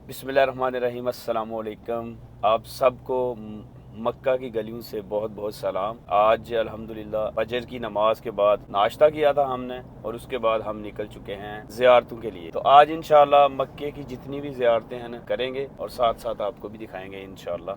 बिस्मिल्लाहिर्रहमानिर्रहीम, अस्सलाम वालेकुम। आप सबको मक्का की गलियों से बहुत बहुत सलाम। आज अल्हम्दुलिल्लाह फजर की नमाज के बाद नाश्ता किया था हमने और उसके बाद हम निकल चुके हैं ज़ियारतों के लिए। तो आज इंशाल्लाह मक्के की जितनी भी ज़ियारतें हैं ना करेंगे और साथ साथ आपको भी दिखाएंगे इंशाल्लाह।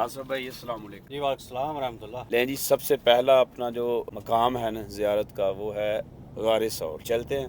आसफ भाई अस्सलाम वालेकुम। जी वालेकुम रहमतुल्लाह। लें जी, सबसे पहला अपना जो मकाम है ना ज़ियारत का वो है गारे सौर। चलते हैं।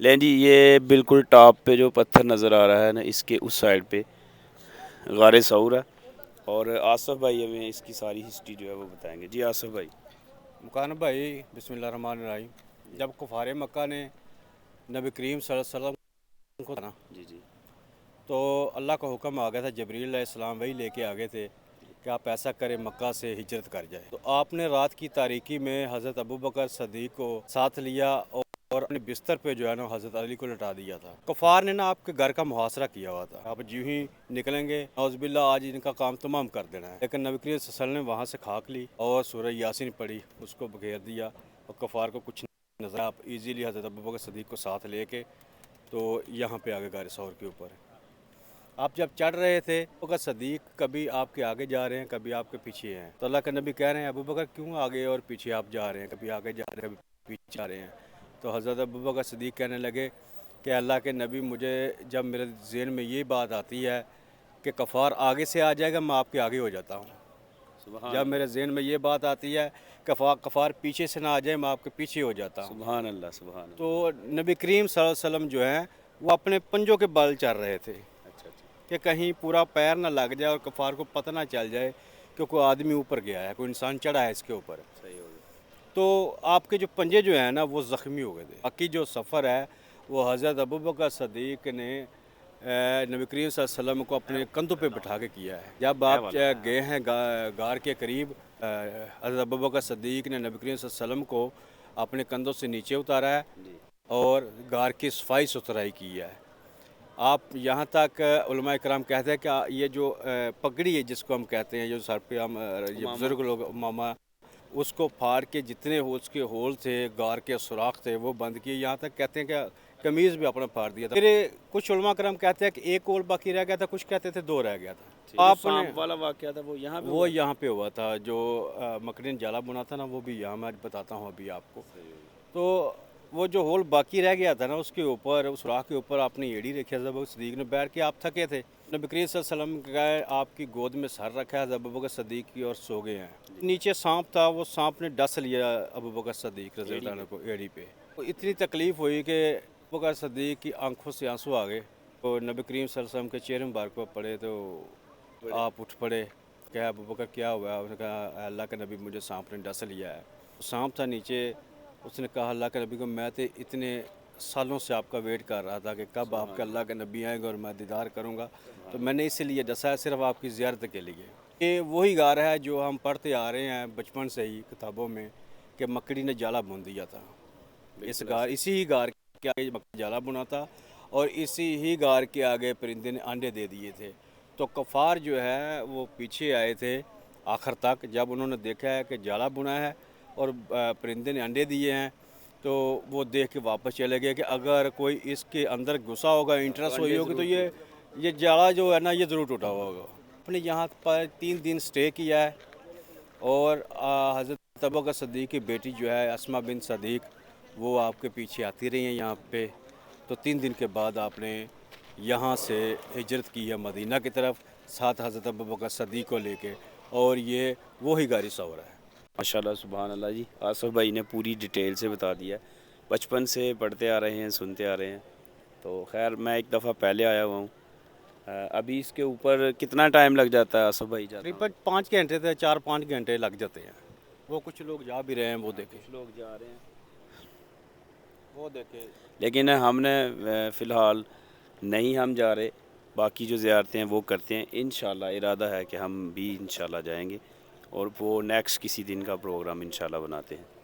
लें जी, ये बिल्कुल टॉप पे जो पत्थर नज़र आ रहा है ना, इसके उस साइड पे गारे सौर है। और आसफ भाई हमें इसकी सारी हिस्ट्री जो है वो बताएंगे। जी आसफ भाई। मुकान भाई बिस्मिल्लाहिर्रहमानिर्रहीम। जब कुफार मक्का ने नबी करीम सल्लल्लाहु अलैहि वसल्लम को ना, जी जी। तो अल्लाह का हुक्म आ गया था, जबरील अलैहिस्सलाम वही लेके आ गए थे कि आप ऐसा करें मक्का से हिजरत कर जाए। तो आपने रात की तारीकी में हज़रत अबू बकर सदीक को साथ लिया और अपने बिस्तर पे जो है ना हज़रत अली को लटा दिया था। कुफार ने ना आपके घर का मुहासरा किया हुआ था, आप यूं ही निकलेंगे औज़बिल्ला आज इनका काम तमाम कर देना है। लेकिन नबी करीम सल्लल्लाहु अलैहि वसल्लम ने वहाँ से खाक ली और सूरह यासीन पढ़ी, उसको बघेर दिया और कुफार को कुछ नजर। आप इजीली हज़रत अबू बकर सदीक को साथ लेके तो यहाँ पे आगे गारे सौर के ऊपर आप जब चढ़ रहे थे तो अगर सदीक कभी आपके आगे जा रहे हैं, कभी आपके पीछे हैं। तो अल्लाह के नबी कह रहे हैं अबू बकर क्यों आगे और पीछे आप जा रहे हैं, कभी आगे जा रहे हैं कभी पीछे जा रहे हैं। तो हज़रत अबू बकर सदीक कहने लगे कि अल्लाह के नबी, मुझे जब मेरे ज़हन में ये बात आती है कि कफ़ार आगे से आ जाएगा, मैं आपके आगे हो जाता हूँ। सुभान जब अल्लाह, मेरे जहन में ये बात आती है कफ़ार पीछे से ना आ जाए, मैं आपके पीछे हो जाता हूँ। सुभान अल्लाह, सुभान तो अल्लाह। नबी करीम सल्लल्लाहु अलैहि वसल्लम जो हैं वो अपने पंजों के बल चल रहे थे अच्छा अच्छा। कि कहीं पूरा पैर ना लग जाए और कफ़ार को पता ना चल जाए कि कोई आदमी ऊपर गया है, कोई इंसान चढ़ा है इसके ऊपर। सही हो गया। तो आपके जो पंजे जो हैं ना वो ज़ख्मी हो गए थे। बाकी जो सफ़र है वो हज़रत अबू बकर सदीक ने नबी करीम सल्लल्लाहु अलैहि वसल्लम को अपने कंधों पे बिठा के किया है। जब ए आप वाला। गए हैं गार के करीब, हज़रत अबू बकर सदीक ने नबी करीम सल्लल्लाहु अलैहि वसल्लम को अपने कंधों से नीचे उतारा है जी। और गार की सफाई सुथराई की है। आप यहाँ तक उलमाए कराम कहते हैं कि ये जो पगड़ी है जिसको हम कहते हैं, जो सर पे हम ये उमामा। बुज़ुर्ग लोग मामा, उसको फाड़ के जितने उसके होल थे, गार के सुराख थे, वो बंद किए। यहाँ तक कहते हैं कि कमीज़ भी अपना फाड़ दिया था। फिर कुछ उलमा कराम कहते हैं कि एक होल बाकी रह गया था, कुछ कहते थे दो रह गया ठीक। था। जो आपने सांप वाला वाकया था वो यहाँ पे वो हुआ था। यहाँ पे हुआ था, जो मकड़ी ने जाला बुना था ना, वो भी यहाँ मैं बताता हूँ अभी आपको। सही हो गया। तो वो जो होल बाकी रह गया था ना, उसके ऊपर, उस राह के ऊपर आपने एड़ी रखी है। जब सदीक ने बैठ के, आप थके थे, नबी करीम सल्लल्लाहु अलैहि वसल्लम का आपकी गोद में सर रखा है अबू बकर सदीक की और सो गए हैं। नीचे सांप था, वो सांप ने डस लिया अबू बकर सदीक रज़ी एड़ी अल्लाह पे। अन्हु को एड़ी पे। तो इतनी तकलीफ़ हुई कि अबू बकर सदीक की आंखों से आंसू आ गए। तो नबी करीम सल्लल्लाहु अलैहि वसल्लम के चेहरे मुबारक पर पड़े तो बड़े। आप उठ पड़े। क्या अबू बकर क्या हुआ? उसने कहा अल्लाह के नबी, मुझे सांप ने डस लिया है। सांप था नीचे। उसने कहा अल्लाह के नबी को, मैं तो इतने सालों से आपका वेट कर रहा था कि कब आपके अल्लाह के नबी आएंगे और मैं दीदार करूंगा। तो मैंने इसीलिए डसा है, सिर्फ आपकी ज़ियारत के लिए। ये वही गार है जो हम पढ़ते आ रहे हैं बचपन से ही किताबों में कि मकड़ी ने जाला बुन दिया था। इस बिल्कुल गार, ऐसे। इसी ही गार के आगे मकड़ी जाला बुना था और इसी ही गार के आगे परिंदे ने अंडे दे दिए थे। तो कफ़ार जो है वो पीछे आए थे आखिर तक। जब उन्होंने देखा है कि जाला बुना है और परिंदे ने अंडे दिए हैं, तो वो देख के वापस चले गए कि अगर कोई इसके अंदर घुसा होगा, तो इंटरेस्ट हुई अंडे होगी, तो ज़रूर टूटे। ये जाला जो है ना ये ज़रूर टूटा हुआ होगा। अपने यहाँ पर 3 दिन स्टे किया है और हज़रत अबू बकर सदीक की बेटी जो है अस्मा बिन सदीक, वो आपके पीछे आती रही हैं यहाँ पे। तो 3 दिन के बाद आपने यहाँ से हिजरत की है मदीना की तरफ, साथ हज़रत अबू बकर सदीक को लेके। और ये वही गारी सौरा है। माशाल्लाह, सुभान अल्लाह जी। आसफ भाई ने पूरी डिटेल से बता दिया। बचपन से पढ़ते आ रहे हैं, सुनते आ रहे हैं। तो खैर मैं एक दफ़ा पहले आया हुआ हूँ। अभी इसके ऊपर कितना टाइम लग जाता है आसफ भाई जाता हूँ? करीबन 5 घंटे से 4-5 घंटे लग जाते हैं। वो कुछ लोग जा भी रहे हैं, वो देखे, कुछ लोग जा रहे हैं। वो देखे। लेकिन हमने फ़िलहाल नहीं हम जा रहे। बाकी जो ज़ियारतें हैं वो करते हैं। इंशाल्लाह इरादा है कि हम भी इंशाल्लाह जाएंगे और वो नेक्स्ट किसी दिन का प्रोग्राम इंशाल्लाह बनाते हैं।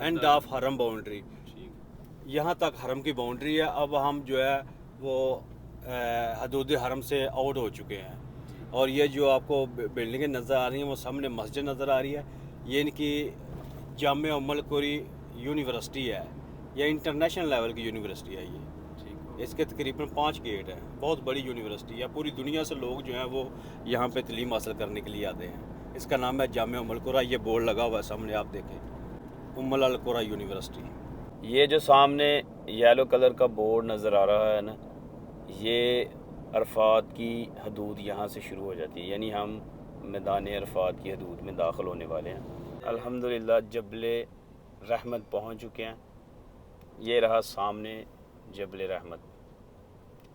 एंड ऑफ हरम बाउंड्री, यहाँ तक हरम की बाउंड्री है। अब हम जो है वो हदूद हरम से आउट हो चुके हैं और ये जो आपको बिल्डिंगें नज़र आ रही हैं वो सामने मस्जिद नज़र आ रही है। ये इनकी जामे उम्मुल कुरी यूनिवर्सिटी है, ये इंटरनेशनल लेवल की यूनिवर्सिटी है। ये इसके तकरीबन 5 गेट हैं, बहुत बड़ी यूनिवर्सिटी है। पूरी दुनिया से लोग जो हैं वो यहाँ पे तालीम हासिल करने के लिए आते हैं। इसका नाम है जामे उम्मुल कुरा, ये बोर्ड लगा हुआ है सामने आप देखें, उम्मुल अल कुरा यूनिवर्सिटी। ये जो सामने येलो कलर का बोर्ड नज़र आ रहा है ना, ये अरफात की हदूद यहाँ से शुरू हो जाती है, यानी हम मैदान अरफात की हदूद में दाखिल होने वाले हैं। अल्हम्दुलिल्लाह जबल रहमत पहुँच चुके हैं। ये रहा सामने जबल रहमत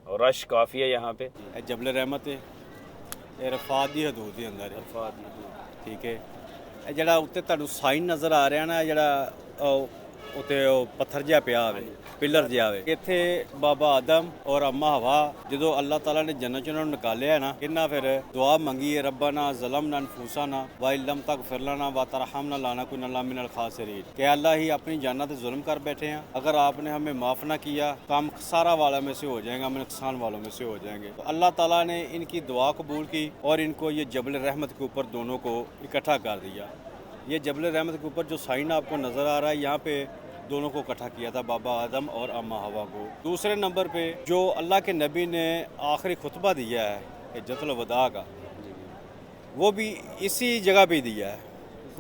और रश काफ़ी है यहाँ पे। जबल रहमत है अरफात की हदूद के अंदर है। अरफात की हदूद, ठीक है। ਇਹ ਜਿਹੜਾ ਉੱਤੇ ਤੁਹਾਨੂੰ ਸਾਈਨ ਨਜ਼ਰ ਆ ਰਿਹਾ ਨਾ, ਜਿਹੜਾ ਉੱਤੇ ਉਹ ਪੱਥਰ ਜਿਹਾ ਪਿਆ ਹੋਵੇ, ਪਿਲਰ ਜਿਹਾ ਹੋਵੇ, ਇੱਥੇ ਬਾਬਾ ਆਦਮ ਔਰ ਅੰਮਾ ਹਵਾ ਜਦੋਂ ਅੱਲਾਹ ਤਾਲਾ ਨੇ ਜੰਨਤ ਚੋਂ ਉਹਨਾਂ ਨੂੰ ਨਿਕਾਲਿਆ ਨਾ, ਇਹਨਾਂ ਫਿਰ ਦੁਆ ਮੰਗੀ ਹੈ, ਰੱਬਨਾ ਜ਼ਲਮਨਾ ਅਨਫੁਸਨਾ व लम तगफिर लना व तरहमना लाना कुन्ना मिनल खासिरीन, कि अल्लाह ही अपनी जाना पे जुल्म कर बैठे हैं, अगर आपने हमें माफ़ ना किया तो हम खसारा वाला में से हो जाएंगे, हम नुकसान वालों में से हो जाएंगे। तो अल्लाह ताला ने इनकी दुआ कबूल की और इनको ये जबल रहमत के ऊपर दोनों को इकट्ठा कर दिया। ये जबल रहमत के ऊपर जो साइन आपको नज़र आ रहा है, यहाँ पे दोनों को इकट्ठा किया था, बाबा आदम और अम्मा हवा को। दूसरे नंबर पे जो अल्लाह के नबी ने आखिरी खुतबा दिया है हिज्जतुल वदा का, वो भी इसी जगह पे दिया है,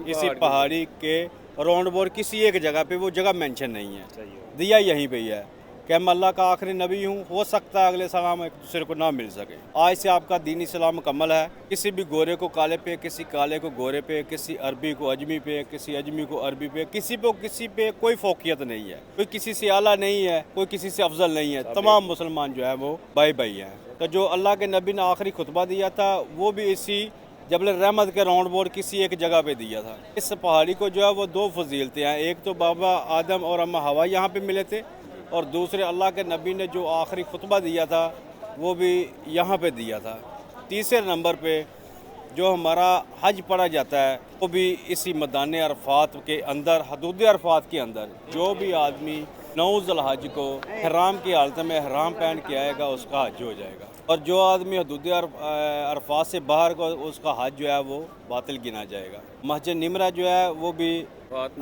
इसी पहाड़ी के राउंड बोर्ड किसी एक जगह पे, वो जगह मेंशन नहीं है, दिया यहीं पे ही है कि मैं अल्लाह का आखिरी नबी हूँ, हो सकता है अगले सलाम एक दूसरे को ना मिल सके। आज से आपका दीन इस्लाम मुकम्मल है। किसी भी गोरे को काले पे, किसी काले को गोरे पे, किसी अरबी को अजमी पे, किसी अजमी को अरबी पे, किसी पे कोई फोकियत नहीं है, कोई किसी से आला नहीं है, कोई किसी से अफजल नहीं है, तमाम मुसलमान जो है वो भाई भाई हैं। तो जो अल्लाह के नबी ने आखिरी खुतबा दिया था वो भी इसी जबल रहमत के राउंड बोर्ड किसी एक जगह पे दिया था। इस पहाड़ी को जो है वो 2 फजीलतें हैं, एक तो बाबा आदम और अम्मा हवा यहाँ पे मिले थे और दूसरे अल्लाह के नबी ने जो आखिरी खुतबा दिया था वो भी यहाँ पे दिया था। तीसरे नंबर पे जो हमारा हज पढ़ा जाता है वो भी इसी मैदान अरफात के अंदर, हदूद अरफात के अंदर, जो भी आदमी 9 ज़ुल्हज को हराम की हालत में हराम पहन के आएगा उसका हज हो जाएगा, और जो आदमी हदूद अरफात से बाहर को उसका हज जो है वो बातिल गिना जाएगा। मस्जिद निमरा जो है वो भी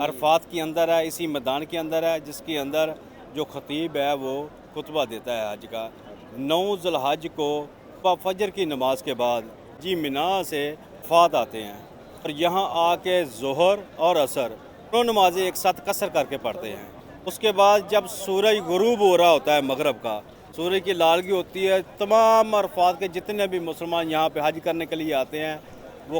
अरफात के अंदर है, इसी मैदान के अंदर है, जिसके अंदर जो खतीब है वो खुतबा देता है हज का। 9 ज़ुल्हज को फजर की नमाज के बाद जी मिना से फात आते हैं और यहाँ आके ज़ोहर और असर दोनों नमाजें एक साथ कसर करके पढ़ते हैं। उसके बाद जब सूरज गुरूब हो रहा होता है मगरब का, सूरज की लालगी होती है, तमाम अरफात के जितने भी मुसलमान यहाँ पे हज करने के लिए आते हैं वो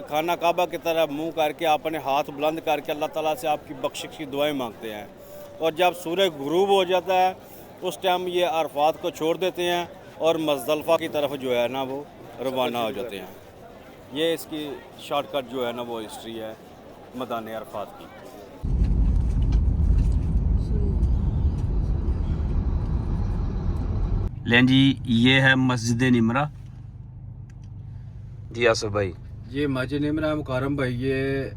खाना काबा की तरफ मुँह करके अपने हाथ बुलंद करके अल्लाह ताला से आपकी बख्शिश की दुआएं मांगते हैं। और जब सूरज गुरूब हो जाता है उस टाइम ये अरफात को छोड़ देते हैं और मुज़दलिफ़ा की तरफ जो है ना वो रवाना हो जाते हैं। ये इसकी शॉर्टकट जो है ना वो हिस्ट्री है मैदान अरफात की। लें जी, ये है मस्जिद निमरा जी आसफ भाई। ये मस्जिद निमरा मुकारम भाई, ये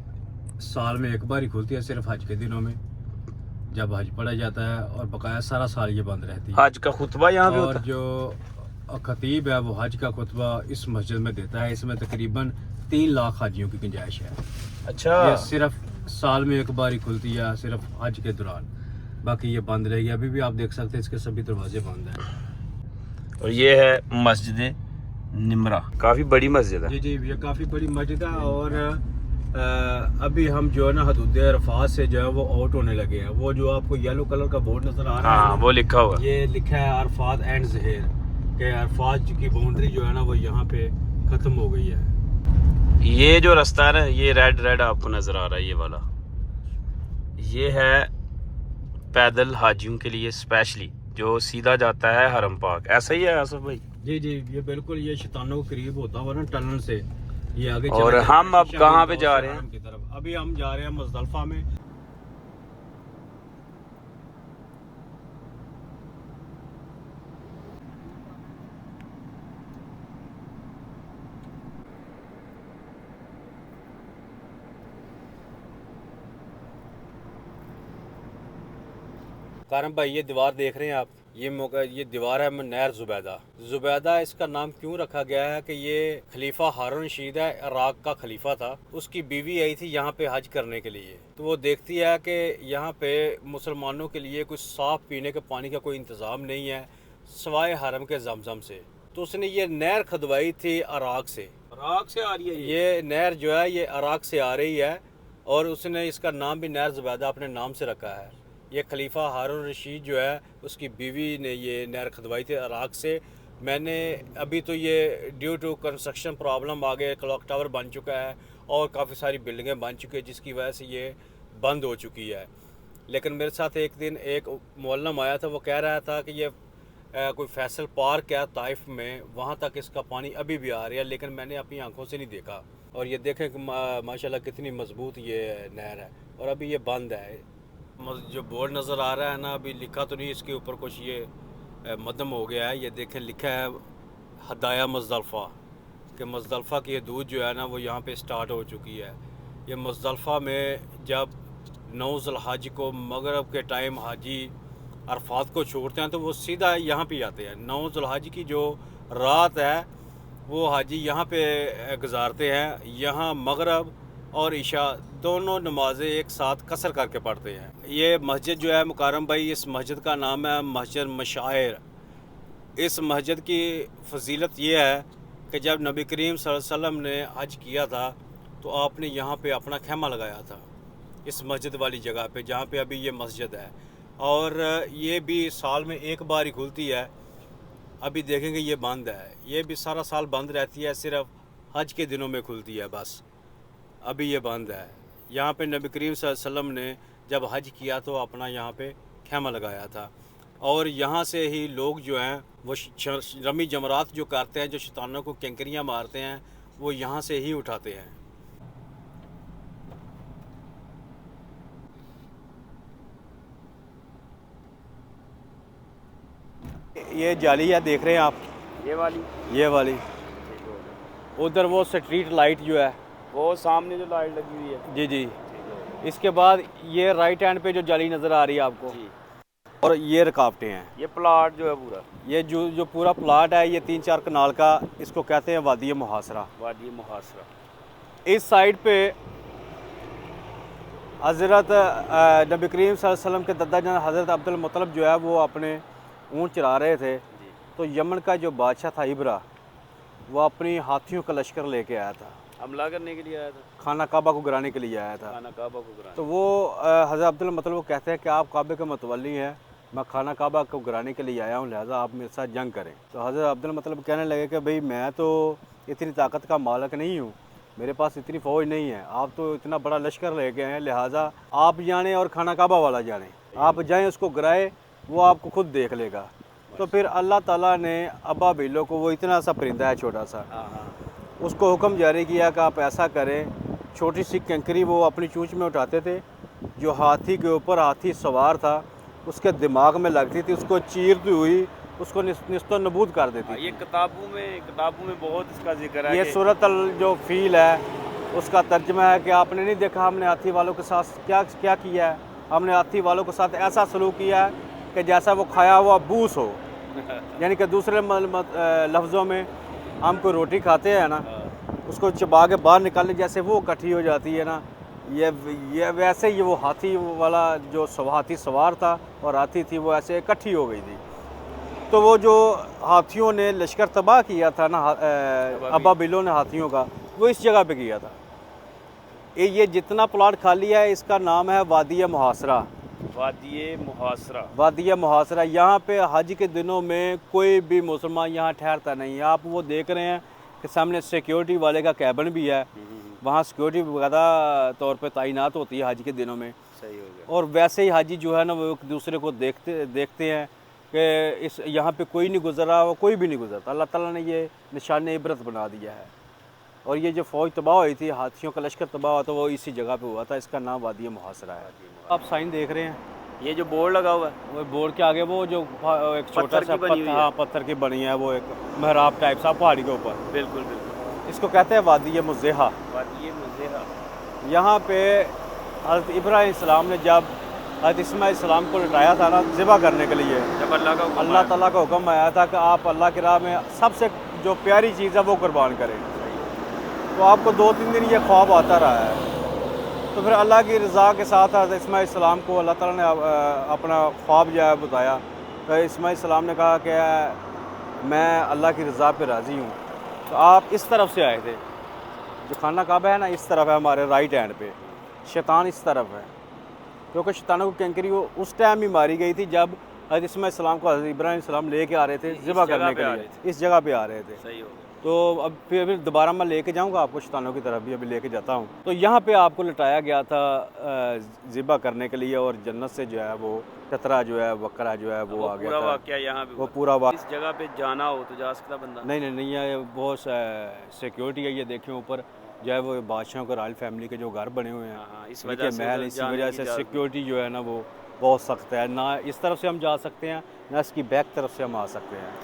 साल में एक बार ही खुलती है, सिर्फ हज के दिनों में जब हज पढ़ा जाता है, और बकाया सारा साल ये बंद रहती है। हज का खुतबा यहाँ पे और होता है। जो खतीब है वो हज का खुतबा इस मस्जिद में देता है। इसमें तकरीबन 3 लाख हाजियों की गुंजाइश है। अच्छा, ये सिर्फ साल में एक बार ही खुलती है, सिर्फ हज के दौरान, बाकी ये बंद रहेगी। अभी भी आप देख सकते हैं इसके सभी दरवाजे बंद हैं। और ये है मस्जिद निमरा, काफ़ी बड़ी मस्जिद है। जी जी, ये काफ़ी बड़ी मस्जिद है। और अभी हम जो है ना हदूद अरफात से जो है वो आउट होने लगे हैं। वो जो आपको येलो कलर का बोर्ड नज़र आ रहा है, हाँ, वो लिखा हुआ, ये लिखा है अरफात एंड ज़हेर, कि अरफात की बाउंड्री जो है ना वो यहाँ पे ख़त्म हो गई है। ये जो रास्ता है ना, ये रेड आपको नज़र आ रहा है, ये वाला, ये है पैदल हाजियों के लिए स्पेशली जो सीधा जाता है हरम पाक। ऐसा ही है आसफ भाई? जी जी, ये बिल्कुल ये शैतानों के करीब होता हुआ ना टनल से ये आगे और चला जाता हम है अब शीशा कहाँ बिन पे जा दौस रहे हैं? हरम की तरफ। अभी हम जा रहे हैं मुज़दलिफ़ा में। कारम भाई ये दीवार देख रहे हैं आप, ये दीवार है नहर ज़ुबैदा। ज़ुबैदा इसका नाम क्यों रखा गया है कि ये खलीफा हारून रशीद है, इराक का खलीफा था। उसकी बीवी आई थी यहाँ पे हज करने के लिए, तो वो देखती है कि यहाँ पे मुसलमानों के लिए कुछ साफ़ पीने के पानी का कोई इंतज़ाम नहीं है सवाए हरम के जमजम से। तो उसने ये नहर खुदवाई थी इराक से। इराक से आ रही है ये नहर जो है ये इराक से आ रही है और उसने इसका नाम भी नहर ज़ुबैदा अपने नाम से रखा है। ये खलीफा हारून रशीद जो है उसकी बीवी ने ये नहर खुदवाई थी इराक से। मैंने अभी तो ये ड्यू टू कंस्ट्रक्शन प्रॉब्लम आ गए, क्लॉक टावर बन चुका है और काफ़ी सारी बिल्डिंगें बन चुकी है जिसकी वजह से ये बंद हो चुकी है। लेकिन मेरे साथ एक दिन एक मौलम आया था, वो कह रहा था कि ये कोई फैसल पार्क है ताइफ में, वहाँ तक इसका पानी अभी भी आ रहा है, लेकिन मैंने अपनी आंखों से नहीं देखा। और ये देखें कि माशाल्लाह कितनी मजबूत ये नहर है और अभी ये बंद है। जो बोर्ड नज़र आ रहा है ना, अभी लिखा तो नहीं इसके ऊपर कुछ, ये मदम हो गया है। ये देखें लिखा है हदाया मुज़दलिफ़ा, कि मुज़दलिफ़ा की ये दूध जो है ना वो यहाँ पे स्टार्ट हो चुकी है। ये मुज़दलिफ़ा में जब 9 ज़ुल्हज को मगरब के टाइम हाजी अरफात को छोड़ते हैं तो वो सीधा यहाँ पे आते हैं। 9 ज़ुल्हज की जो रात है वो हाजी यहाँ पे गुजारते हैं। यहाँ मगरब और इशा दोनों नमाजें एक साथ कसर करके पढ़ते हैं। ये मस्जिद जो है मुकारम भाई, इस मस्जिद का नाम है मस्जिद मशायर। इस मस्जिद की फजीलत ये है कि जब नबी करीम सल्लल्लाहु अलैहि वसल्लम ने हज किया था तो आपने यहाँ पे अपना खैमा लगाया था इस मस्जिद वाली जगह पे जहाँ पे अभी ये मस्जिद है। और ये भी साल में एक बार ही खुलती है। अभी देखेंगे ये बंद है, ये भी सारा साल बंद रहती है, सिर्फ हज के दिनों में खुलती है बस। अभी ये बंद है। यहाँ पे नबी करीम सल्लल्लाहु अलैहि वसल्लम ने जब हज किया तो अपना यहाँ पे खैमा लगाया था। और यहाँ से ही लोग जो हैं वो रमी जमरात जो करते हैं, जो शैतानों को कैंकरियाँ मारते हैं, वो यहाँ से ही उठाते हैं। ये जाली है देख रहे हैं आप, ये वाली? ये वाली। उधर वो स्ट्रीट लाइट जो है, वो सामने जो लाइट लगी हुई है। जी जी। इसके बाद ये राइट हैंड पे जो जाली नज़र आ रही है आपको, और ये रुकावटें हैं। ये प्लाट जो है पूरा, ये जो पूरा प्लाट है ये 3-4 कनाल का, इसको कहते हैं वादी मुहासरा। वादी मुहासरा। इस साइड पे हज़रत नबी करीम सल्लल्लाहु अलैहि वसल्लम के दद्दा जान हज़रत अब्दुल मुत्तलिब जो है वो अपने ऊँट चरा रहे थे। तो यमन का जो बादशाह था इब्रा, वो अपनी हाथियों का लश्कर लेके आया था, हमला करने के लिए आया था, खाना काबा को गिराने के लिए आया था। खाना काबा को गिराने। तो वो हज़रत अब्दुल मुत्तलिब को कहते हैं कि आप काबे के मतवली हैं, मैं खाना काबा को गिराने के लिए आया हूँ, लिहाजा आप मेरे साथ जंग करें। तो हज़रत अब्दुल मुत्तलिब कहने लगे कि भाई मैं तो इतनी ताकत का मालिक नहीं हूँ, मेरे पास इतनी फ़ौज नहीं है, आप तो इतना बड़ा लश्कर लेके आए हैं, लिहाजा आप जाने और खाना काबा वाला जाने, आप जाएँ उसको गिराए, वो आपको खुद देख लेगा। तो फिर अल्लाह ताला ने अबाबिलों को, वो इतना सा परिंदा है छोटा सा, उसको हुक्म जारी किया कि आप ऐसा करें। छोटी सी कंकरी वो अपनी चूंच में उठाते थे, जो हाथी के ऊपर हाथी सवार था उसके दिमाग में लगती थी, उसको चीरती हुई उसको निस्तो नबूद कर देती थी। ये किताबों में बहुत इसका जिक्र है। ये सूरत अल जो फील है उसका तर्जमा है कि आपने नहीं देखा हमने हाथी वालों के साथ क्या किया है, हमने हाथी वालों के साथ ऐसा सलूक किया है कि जैसा वो खाया हुआ बूस हो। यानी कि दूसरे लफ्ज़ों में हम कोई रोटी खाते हैं ना, उसको चबा के बाहर निकालने जैसे वो इकट्ठी हो जाती है ना, ये वैसे ही वो हाथी वाला जो हाथी सवार था और हाथी थी वो ऐसे इकट्ठी हो गई थी। तो वो जो हाथियों ने लश्कर तबाह किया था ना, अबाबिलों ने हाथियों का, वो इस जगह पे किया था। ये जितना प्लाट खाली है इसका नाम है वादी मुहासरा। वादी मुहासरा। यहाँ पे हज के दिनों में कोई भी मुसलमान यहाँ ठहरता नहीं है। आप वो देख रहे हैं कि सामने सिक्योरिटी वाले का कैबिन भी है, वहाँ सिक्योरिटी वगैरह तौर पे तैनात होती है हज के दिनों में। सही हो गया। और वैसे ही हाजी जो है ना वो एक दूसरे को देखते हैं कि इस यहाँ पे कोई नहीं गुजरा और कोई भी नहीं गुजरता। अल्लाह ताला ने ये निशान इबरत बना दिया है। और ये जो फ़ौज तबाह हुई थी, हाथियों का लश्कर तबाह हुआ था, वो इसी जगह पे हुआ था। इसका नाम वादी मुहासरा है। आप साइन देख रहे हैं, ये जो बोर्ड लगा हुआ है वो बोर्ड के आगे वो जो एक छोटा पत्थर सा की बनी हुई है। हाँ पत्थर की बनी है, वो एक महराब टाइप सा पहाड़ी के ऊपर, बिल्कुल बिल्कुल इसको कहते हैं वादी मुज़ेहा। वादी मुज़ेहा। यहाँ पे हज़रत इब्राहीम इस्लाम ने जब हज़रत इस्माईल इस्लाम को लटाया था ना ज़िबा करने के लिए, जब अल्लाह का हुक्म अल्लाह आया। ताला का हुक्म आया था कि आप अल्लाह की राह में सबसे जो प्यारी चीज़ है वो कुर्बान करें। तो आपको 2-3 दिन ये ख्वाब आता रहा है। तो फिर अल्लाह की रज़ा के साथ हज़रत इस्माईल इस्लाम को अल्लाह ताला ने अपना ख्वाब जो है बताया। तो इस्माईल इस्लाम ने कहा कि मैं अल्लाह की रज़ा पे राज़ी हूँ। तो आप इस तरफ से आए थे, जो खाना काबा है ना इस तरफ है हमारे राइट हैंड पे, शैतान इस तरफ है, क्योंकि शैतानों को कैंकरी वो उस टाइम ही मारी गई थी जब हज़रत इस्माईल इस्लाम को हज़रत इब्राहीम इस्लाम लेके आ रहे थे ज़िबा करने के लिए, इस जगह पे आ रहे थे। सही हो गया। तो अब फिर दोबारा मैं लेके जाऊंगा आपको शैतानों की तरफ भी, अभी लेके जाता हूँ। तो यहाँ पे आपको लटाया गया था ज़िबा करने के लिए, और जन्नत से जो है वो कतरा जो है बकरा जो है वो आ गया पूरा था। वाक़या यहाँ पे वो हुआ। पूरा इस जगह पे जाना हो तो जा सकता बंदा? नहीं, ये बहुत सिक्योरिटी है। ये देखें ऊपर जो है वो बादशाहों के रॉयल फैमिली के जो घर बने हुए हैं, हाँ, इस इनके वजह से महल, उधर इसी जाने वजह की से इजाज़त नहीं। सिक्योरिटी जो है ना वो बहुत सख्त है। ना इस तरफ से हम जा सकते हैं, ना इसकी बैक तरफ से हम आ सकते हैं।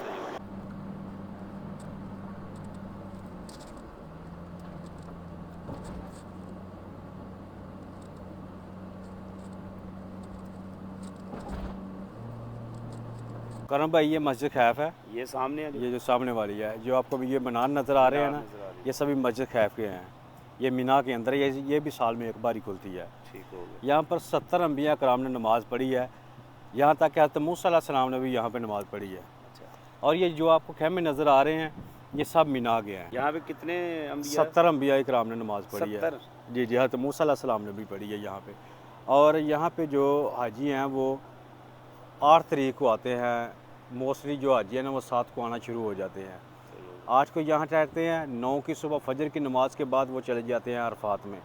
करम भाई ये मस्जिद खैफ है, ये सामने है ये जो सामने वाली है, जो आपको ये मीनार नज़र आ रहे हैं ना, नज़र आ रही है। ये सभी मस्जिद खैफ के हैं। ये मीना के अंदर ये भी साल में एक बार ही खुलती है। ठीक हो गया। यहाँ पर 70 अम्बिया कराम ने नमाज़ पढ़ी है। यहाँ तक कि हज़रत मूसा अलैहिस्सलाम ने भी यहाँ पे नमाज़ पढ़ी है। अच्छा, और ये जो आपको खेमे नज़र आ रहे हैं ये सब मीना के हैं। यहाँ पे कितने अंबिया? 70 अम्बिया कराम ने नमाज़ पढ़ी है। 70? जी, हज़रत मूसा अलैहिस्सलाम ने भी पढ़ी है यहाँ पे। और यहाँ पे जो हाजी हैं वो 8 तारीख को आते हैं। मोस्टली जो हाजी है ना वो 7 को आना शुरू हो जाते हैं। 8 को यहाँ ठहरते हैं, 9 की सुबह फजर की नमाज़ के बाद वो चले जाते हैं अरफात में,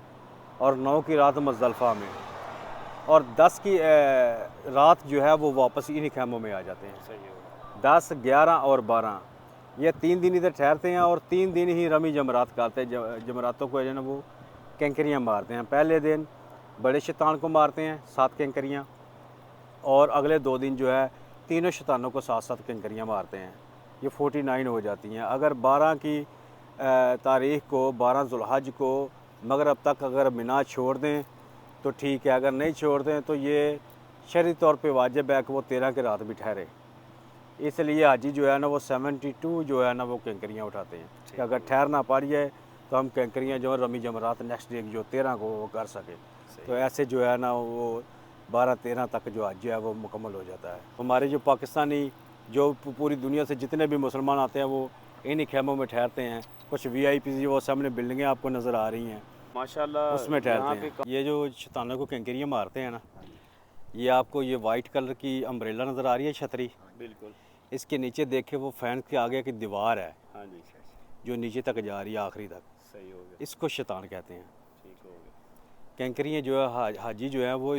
और 9 की रात मुज़दलिफ़ा में, और 10 की रात जो है वो वापस इन्हीं खैमों में आ जाते हैं। सही हो गया। 10, 11 और 12 ये 3 दिन इधर ठहरते हैं, और 3 दिन ही रमी जमरात करते हैं। जमरातों को जो है ना वो कैंकरियाँ मारते हैं। पहले दिन बड़े शैतान को मारते हैं 7 कैंकरियाँ, और अगले 2 दिन जो है तीनों शैतानों को 7-7 कैंकरियाँ मारते हैं। ये 49 हो जाती हैं। अगर 12 की तारीख़ को, 12 ज़ुल्हज को मगरब तक अगर मिना छोड़ दें तो ठीक है, अगर नहीं छोड़ दें तो ये शरई तौर पे वाजिब है कि वो 13 की रात भी ठहरे। इसलिए हाजी जो है ना वो 72 जो है ना वो कैंकरियाँ उठाते हैं कि अगर ठहरना पड़ जाए तो हम कैंकरियाँ जो है रमी जमरात नेक्स्ट डे जो 13 को वो कर सके। तो ऐसे जो है ना वो 12-13 तक जो हज है वो मुकम्मल हो जाता है। हमारे जो पाकिस्तानी जो पूरी दुनिया से जितने भी मुसलमान आते हैं वो इन्हीं खेमों में ठहरते हैं। कुछ VIP वो सामने बिल्डिंगें आपको नज़र आ रही हैं, माशाल्लाह उसमें यहाँ ठहरते पे हैं। ये जो शैतानों को कैंकरियाँ मारते हैं ना, ये आपको ये वाइट कलर की अम्ब्रेला नज़र आ रही है, छतरी। बिल्कुल। इसके नीचे देखे वो फैन के आगे की दीवार है हाँ जी, जो नीचे तक जा रही है आखिरी तक, सही हो गया। इसको शैतान कहते हैं। ठीक हो गया। कैंकरियाँ जो है हाजी जो है वो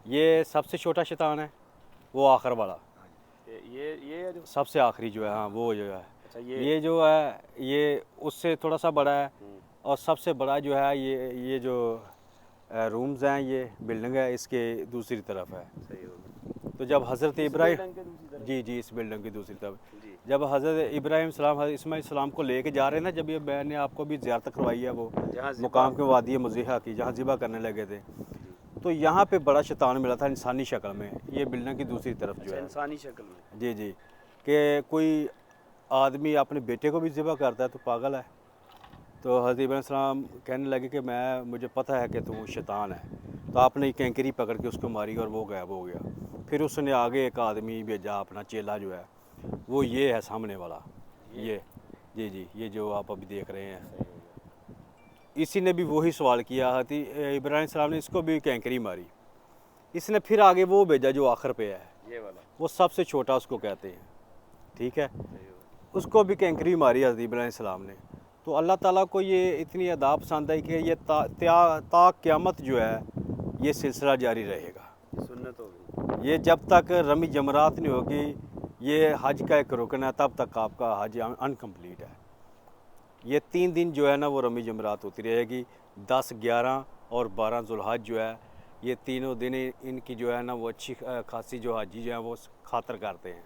ये सबसे छोटा शैतान है, वो आखिर वाला ये है जो सबसे आखिरी जो है, हाँ वो जो है। अच्छा ये जो है ये उससे थोड़ा सा बड़ा है, और सबसे बड़ा जो है ये जो रूम्स हैं, ये बिल्डिंग है, इसके दूसरी तरफ है। सही हो गया। तो जब हज़रत इब्राहिम बिल्डिंग के दूसरी तरफ? जी इस बिल्डिंग की दूसरी तरफ जी। जब हज़रत इब्राहिम सलाम हज़रत इस्माईल सलाम को लेके जा रहे हैं ना, जब ये मैंने आपको भी ज़ियारत करवाई है वो जहाँ मुकाम के वादी मुज़ेहा की, जहाँ ज़िबा करने लगे थे, तो यहाँ पे बड़ा शैतान मिला था इंसानी शक्ल में। ये बिल्डिंग की दूसरी तरफ जो है इंसानी शक्ल में। जी कि कोई आदमी अपने बेटे को भी ज़िबा करता है तो पागल है। तो हज़रत इब्राहिम सलाम कहने लगे कि मुझे पता है कि तू शैतान है। तो आपने कैंकरी पकड़ के उसको मारी और वो गायब हो गया। फिर उसने आगे एक आदमी भेजा, अपना चेला जो है वो ये है सामने वाला, ये जी ये जो आप अभी देख रहे हैं, इसी ने भी वही सवाल किया। हज़रत इब्राहिम सलाम ने इसको भी कैंकरी मारी। इसने फिर आगे वो भेजा जो आखिर पे है, ये वाला वो सबसे छोटा उसको कहते हैं, ठीक है। उसको भी कैंकरी मारी हज़रत इब्राहिम सलाम ने। तो अल्लाह ताला को ये इतनी अदा पसंद आई कि ये ता क़यामत जो है ये सिलसिला जारी रहेगा। सुन्नत हो गई। ये जब तक रमी जमरात नहीं होगी, ये हज का एक रुकन है, तब तक आपका हज अनकम्प्लीट है। ये 3 दिन जो है ना वो रमी जमरात होती रहेगी। 10, 11 और 12 जुल्हज जो है, ये तीनों दिन इनकी जो है ना वो अच्छी खासी जो हाजी जो है वो खातर करते हैं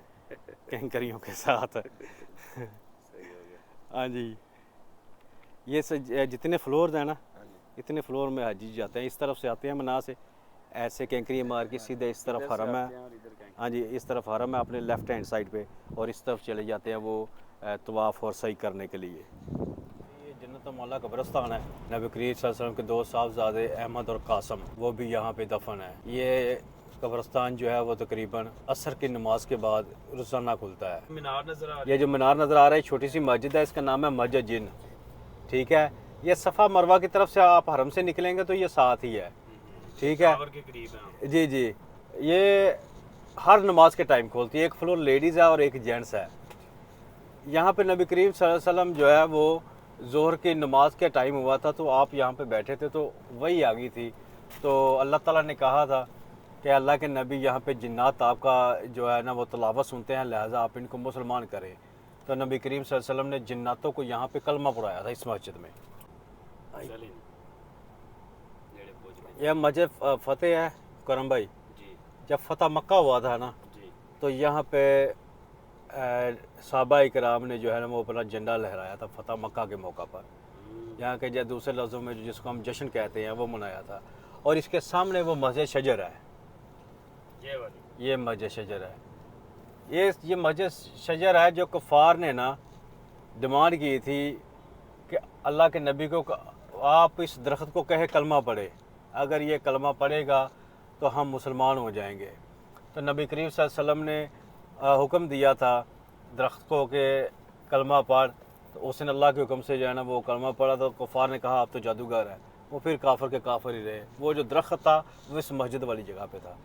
कैंकरियों के साथ। हाँ जी, ये जितने फ्लोर हैं ना, इतने फ्लोर में हाजी जाते हैं। इस तरफ से आते हैं मना से, ऐसे कैंकरी मार के सीधे इस तरफ हरम है। हाँ जी, इस तरफ हरम है अपने लेफ़्ट हैंड साइड पे, और इस तरफ चले जाते हैं वो तवाफ़ और सही करने के लिए। ये जन्नत मौला कब्रिस्तान है। नबी करीम सल्लल्लाहु अलैहि वसल्लम के 2 साहबज़ादे अहमद और कासम, वो भी यहाँ पे दफन है। ये कब्रिस्तान जो है वो तकरीबन असर की नमाज के बाद रोज़ाना खुलता है। मीनार नजर आ ये जो मीनार नज़र आ रहा है, छोटी सी मस्जिद है, इसका नाम है मस्जिद जिन। ठीक है, ये सफ़ा मरवा की तरफ से आप हरम से निकलेंगे तो ये साथ ही है। ठीक है के करीब है। जी जी, ये हर नमाज के टाइम खोलती है। एक फ्लोर लेडीज़ है और एक जेंट्स है। यहाँ पे नबी करीम सल्लल्लाहु अलैहि वसल्लम जो है वो ज़ोहर की नमाज के टाइम हुआ था, तो आप यहाँ पे बैठे थे तो वही आ गई थी। तो अल्लाह ताला ने कहा था कि अल्लाह के नबी यहाँ पे जिन्नात आपका जो है ना वो तलावत सुनते हैं, लिहाजा आप इनको मुसलमान करें। तो नबी करीम सल्लल्लाहु अलैहि वसल्लम ने जिन्नातों को यहाँ पे कलमा पढ़ाया था इस मस्जिद में। यह मस्जिद फ़तेह है करम भाई। जब फ़तह मक्का हुआ था ना, तो यहाँ पे सहाबा इकराम ने जो है ना वो अपना झंडा लहराया था फ़तह मक्का के मौका पर। यहाँ के जो दूसरे लफ्ज़ों में जिसको हम जश्न कहते हैं वो मनाया था। और इसके सामने वो मस्जिद शजर है, ये मस्जिद शजर है। ये मस्जिद शजर है जो कुफ़ार ने ना डिमांड की थी कि अल्लाह के नबी को आप इस दरख्त को कहे कलमा पढ़े, अगर ये कलमा पढ़ेगा तो हम मुसलमान हो जाएंगे। तो नबी करीम सल्लल्लाहु अलैहि वसल्लम ने हुक्म दिया था दरख्त को कि कलमा पढ़, तो उसने अल्लाह के हुक्म से जो है ना वो कलमा पढ़ा। तो कुफ़ार ने कहा आप तो जादूगर है, वो फिर काफिर के काफिर ही रहे। वो जो दरख्त था वो इस मस्जिद वाली जगह पे था।